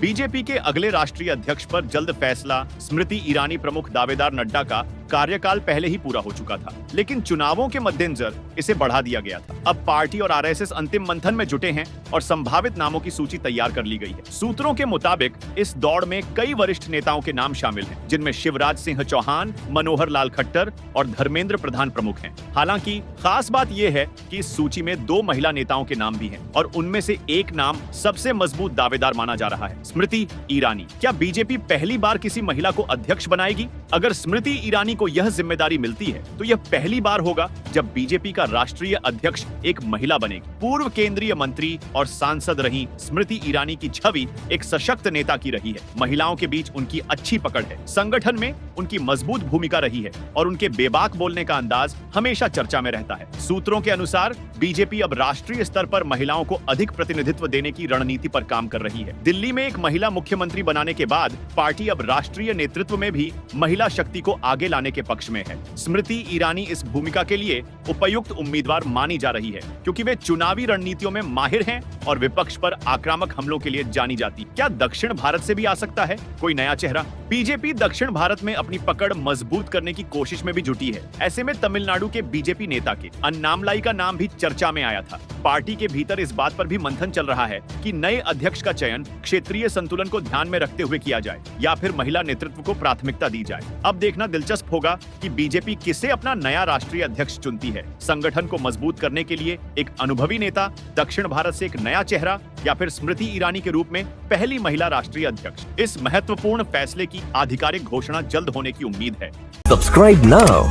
BJP के अगले राष्ट्रीय अध्यक्ष पर जल्द फैसला। स्मृति ईरानी प्रमुख दावेदार नड्डा का कार्यकाल पहले ही पूरा हो चुका था, लेकिन चुनावों के मद्देनजर इसे बढ़ा दिया गया था। अब पार्टी और आरएसएस अंतिम मंथन में जुटे हैं और संभावित नामों की सूची तैयार कर ली गई है। सूत्रों के मुताबिक इस दौड़ में कई वरिष्ठ नेताओं के नाम शामिल हैं, जिनमें शिवराज सिंह चौहान, मनोहर लाल खट्टर और धर्मेंद्र प्रधान प्रमुख हैं। हालांकि खास बात यह है कि इस सूची में 2 महिला नेताओं के नाम भी हैं और उनमें से एक नाम सबसे मजबूत दावेदार माना जा रहा है, स्मृति ईरानी। क्या बीजेपी पहली बार किसी महिला को अध्यक्ष बनाएगी? अगर स्मृति ईरानी को यह जिम्मेदारी मिलती है तो यह पहली बार होगा जब बीजेपी का राष्ट्रीय अध्यक्ष एक महिला बनेगी। पूर्व केंद्रीय मंत्री और सांसद रही स्मृति ईरानी की छवि एक सशक्त नेता की रही है। महिलाओं के बीच उनकी अच्छी पकड़ है, संगठन में उनकी मजबूत भूमिका रही है और उनके बेबाक बोलने का अंदाज हमेशा चर्चा में रहता है। सूत्रों के अनुसार बीजेपी अब राष्ट्रीय स्तर पर महिलाओं को अधिक प्रतिनिधित्व देने की रणनीति पर काम कर रही है। दिल्ली में एक महिला मुख्यमंत्री बनाने के बाद पार्टी अब राष्ट्रीय नेतृत्व में भी महिला शक्ति को आगे लाने के पक्ष में है। स्मृति ईरानी इस भूमिका के लिए उपयुक्त उम्मीदवार मानी जा रही है, क्योंकि वे चुनावी रणनीतियों में माहिर हैं और विपक्ष पर आक्रामक हमलों के लिए जानी जाती। क्या दक्षिण भारत से भी आ सकता है कोई नया चेहरा? बीजेपी दक्षिण भारत में अपनी पकड़ मजबूत करने की कोशिश में भी जुटी है। ऐसे में तमिलनाडु के बीजेपी नेता के अन्नामलाई का नाम भी चर्चा में आया था। पार्टी के भीतर इस बात पर भी मंथन चल रहा है कि नए अध्यक्ष का चयन क्षेत्रीय संतुलन को ध्यान में रखते हुए किया जाए या फिर महिला नेतृत्व को प्राथमिकता दी जाए। अब देखना दिलचस्प होगा कि बीजेपी किसे अपना नया राष्ट्रीय अध्यक्ष चुनती है। संगठन को मजबूत करने के लिए एक अनुभवी नेता, दक्षिण भारत से एक नया चेहरा या फिर स्मृति ईरानी के रूप में पहली महिला राष्ट्रीय अध्यक्ष। इस महत्वपूर्ण फैसले की आधिकारिक घोषणा जल्द होने की उम्मीद है। Subscribe now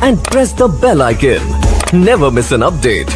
and press the bell icon. Never miss an update.